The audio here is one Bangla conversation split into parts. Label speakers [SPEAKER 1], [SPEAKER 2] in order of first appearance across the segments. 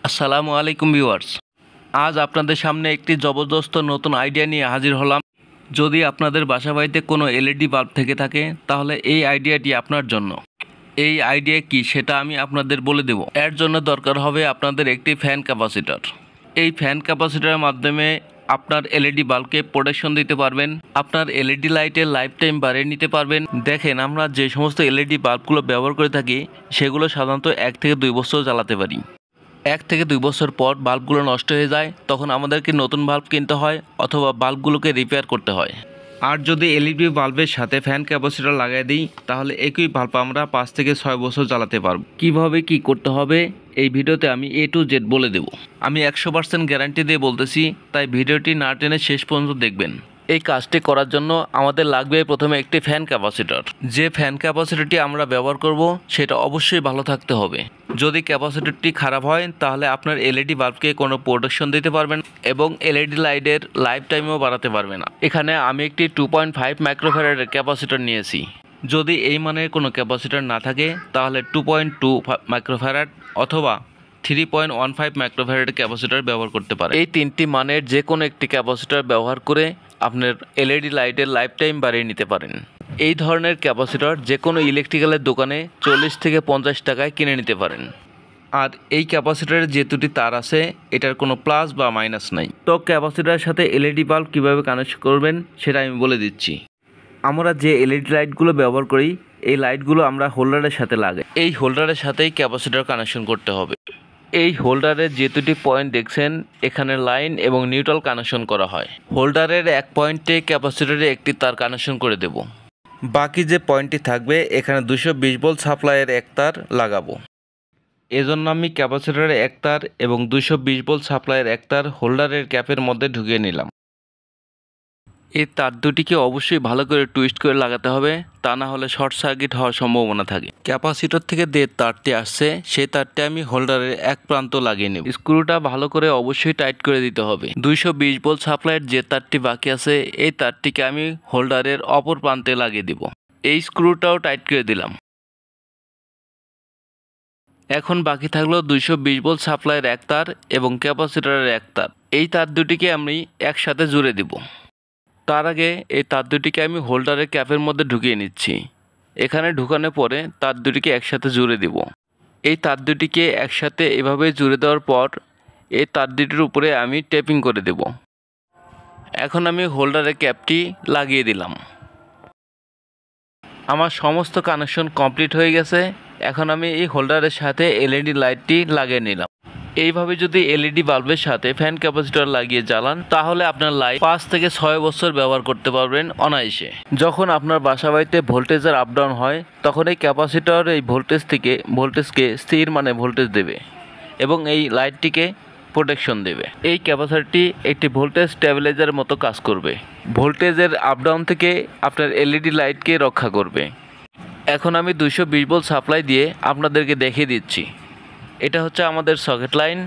[SPEAKER 1] আসসালামু আলাইকুম ভিউয়ার্স। আজ আপনাদের সামনে একটি জবরদস্ত নতুন আইডিয়া নিয়ে হাজির হলাম। যদি আপনাদের বাসাবাড়িতে কোনো এলইডি বাল্ব থেকে থাকে তাহলে এই আইডিয়াটি আপনার জন্য। এই আইডিয়া কি সেটা আমি আপনাদের বলে দেব। এর জন্য দরকার হবে আপনাদের একটি ফ্যান ক্যাপাসিটর। এই ফ্যান ক্যাপাসিটরের মাধ্যমে আপনার এলইডি বাল্বকে প্রোটেকশন দিতে পারবেন, আপনার এলইডি লাইটের লাইফ টাইম বাড়িয়ে নিতে পারবেন। দেখেন, আমরা যে সমস্ত এলইডি বাল্বগুলো ব্যবহার করে থাকি সেগুলো সাধারণত 1 থেকে 2 বছর জ্বালাতে পারি। 1 থেকে 2 বছর পর বাল্বগুলো নষ্ট হয়ে যায়, তখন আমাদেরকে নতুন বাল্ব কিনতে হয় অথবা বাল্বগুলোকে রিপেয়ার করতে হয়। আর যদি এলইডি বাল্বের সাথে ফ্যান ক্যাপাসিটর লাগাই দিই তাহলে একই বাল্ব আমরা 5 থেকে 6 বছর জ্বালাতে পারব। কিভাবে কি করতে হবে এই ভিডিওতে আমি A to Z বলে দেব। আমি 100% গ্যারান্টি দিয়ে বলতেছি, তাই ভিডিওটি না টেনে শেষ পর্যন্ত দেখবেন। এই কাজটি করার জন্য আমাদের লাগবে প্রথমে একটি ফ্যান ক্যাপাসিটর। যে ফ্যান ক্যাপাসিটরটি আমরা ব্যবহার করব সেটা অবশ্যই ভালো থাকতে হবে। যদি ক্যাপাসিটরটি খারাপ হয় তাহলে আপনার এলইডি বাল্বকে কোনো প্রোটেকশন দিতে পারবেন এবং এলইডি লাইটের লাইফ টাইমও বাড়াতে পারবে না। এখানে আমি একটি 2.5 মাইক্রোফ্যারাডের ক্যাপাসিটর নিয়েছি। যদি এই মানের কোনো ক্যাপাসিটর না থাকে তাহলে 2.2 মাইক্রোফ্যারাড অথবা 3.15 মাইক্রোফ্যারাডের ক্যাপাসিটর ব্যবহার করতে পারেন। এই তিনটি মানের যে কোনো একটি ক্যাপাসিটর ব্যবহার করে আপনার এলইডি লাইটের লাইফ টাইম বাড়িয়ে নিতে পারেন। এই ধরনের ক্যাপাসিটর যে কোনো ইলেকট্রিক্যালের দোকানে 40 থেকে 50 টাকায় কিনে নিতে পারেন। আর এই ক্যাপাসিটরের যে দুটি তার আছে এটার কোনো প্লাস বা মাইনাস নাই। তো ক্যাপাসিটরের সাথে এলইডি বাল্ব কীভাবে কানেক্ট করবেন সেটা আমি বলে দিচ্ছি। আমরা যে এলইডি লাইটগুলো ব্যবহার করি এই লাইটগুলো আমরা হোল্ডারের সাথে লাগাই। এই হোল্ডারের সাথেই ক্যাপাসিটর কানেকশন করতে হবে। এই হোল্ডারের যে দুটি পয়েন্ট দেখছেন এখানে লাইন এবং নিউট্রাল কানেকশন করা হয়। হোল্ডারের এক পয়েন্টে ক্যাপাসিটরে একটি তার কানেকশন করে দেব। বাকি যে পয়েন্টটি থাকবে এখানে 220 ভোল্ট সাপ্লাইয়ের এক তার লাগাবো। এজন্য আমি ক্যাপাসিটরের এক তার এবং 220 ভোল্ট সাপ্লাইয়ের এক তার হোল্ডারের ক্যাপের মধ্যে ঢুকিয়ে নিলাম। এই তার দুটিকে অবশ্যই ভালো করে টুইস্ট করে লাগাতে হবে, তা না হলে শর্ট সার্কিট হওয়ার সম্ভাবনা থাকে। ক্যাপাসিটর থেকে যে তারটি আসছে সেই তারটি আমি হোল্ডারের এক প্রান্ত লাগিয়ে নেব। স্ক্রুটা ভালো করে অবশ্যই টাইট করে দিতে হবে। 220 ভোল্ট সাপ্লাইয়ের যে তারটি বাকি আছে এই তারটিকে আমি হোল্ডারের অপর প্রান্তে লাগিয়ে দিব। এই স্ক্রুটাও টাইট করে দিলাম। এখন বাকি থাকলো 220 ভোল্ট সাপ্লাইয়ের এক তার এবং ক্যাপাসিটরের এক তার। এই তার দুটিকে আমি একসাথে জুড়ে দিব। তার আগে এই তার দুটিকে আমি হোল্ডারের ক্যাপের মধ্যে ঢুকিয়ে নিচ্ছি। এখানে ঢুকানোর পরে তার দুটিকে একসাথে জুড়ে দিব। এই তার দুটিকে একসাথে এভাবে জুড়ে দেওয়ার পর এই তার দুটির উপরে আমি টেপিং করে দেব। এখন আমি হোল্ডারের ক্যাপটি লাগিয়ে দিলাম। আমার সমস্ত কানেকশন কমপ্লিট হয়ে গেছে। এখন আমি এই হোল্ডারের সাথে এলইডি লাইটটি লাগিয়ে নিলাম। এইভাবে যদি এলইডি বাল্বের সাথে ফ্যান ক্যাপাসিটর লাগিয়ে জ্বালান তাহলে আপনার লাইট 5 থেকে 6 বছর ব্যবহার করতে পারবেন অনায়াসে। যখন আপনার বাসাবাড়িতে ভোল্টেজের আপ ডাউন হয় তখন এই ক্যাপাসিটর এই ভোল্টেজকে স্থির মানে ভোল্টেজ দেবে এবং এই লাইটটিকে প্রোটেকশন দেবে। এই ক্যাপাসিটরটি একটি ভোল্টেজ স্টেবিলাইজারের মতো কাজ করবে। ভোল্টেজের আপ ডাউন থেকে আপনার এলইডি লাইটকে রক্ষা করবে। এখন আমি 220 ভোল্ট সাপ্লাই দিয়ে আপনাদেরকে দেখিয়ে দিচ্ছি। এটা হচ্ছে আমাদের সকেট লাইন।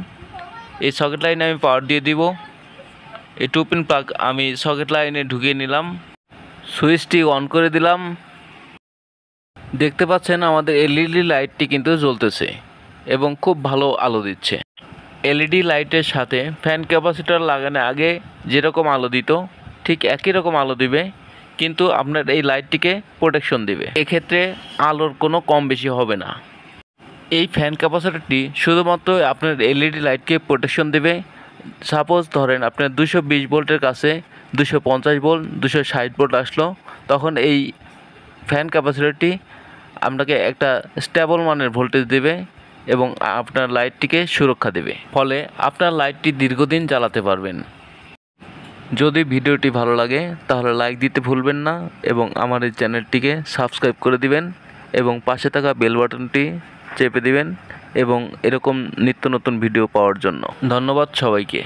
[SPEAKER 1] এই সকেট লাইনে আমি পাওয়ার দিয়ে দিব। এই 2 পিন প্লাগ আমি সকেট লাইনে ঢুকিয়ে নিলাম। সুইচটি অন করে দিলাম। দেখতে পাচ্ছেন আমাদের এলইডি লাইটটি কিন্তু জ্বলতেছে এবং খুব ভালো আলো দিচ্ছে। এলইডি লাইটের সাথে ফ্যান ক্যাপাসিটর লাগানোর আগে যেরকম আলো দিত ঠিক একই রকম আলো দিবে, কিন্তু আপনার এই লাইটটিকে প্রোটেকশন দিবে। এক্ষেত্রে আলোর কোনো কম বেশি হবে না। এই ফ্যান ক্যাপাসিটরটি শুধুমাত্র আপনার এলইডি লাইটকে প্রোটেকশন দেবে। সাপোজ ধরেন আপনার 220 ভোল্টের কাছে 250 ভোল্ট 260 ভোল্ট আসলো, তখন এই ফ্যান ক্যাপাসিটরটি আপনাকে একটা স্টেবল মানের ভোল্টেজ দেবে এবং আপনার লাইটটিকে সুরক্ষা দেবে। ফলে আপনার লাইটটি দীর্ঘদিন জ্বালাতে পারবেন। যদি ভিডিওটি ভালো লাগে তাহলে লাইক দিতে ভুলবেন না এবং আমার এই চ্যানেলটিকে সাবস্ক্রাইব করে দিবেন এবং পাশে থাকা বেল বাটনটি চেপে দিবেন এবং এরকম নিত্য নতুন ভিডিও পাওয়ার জন্য। ধন্যবাদ সবাইকে।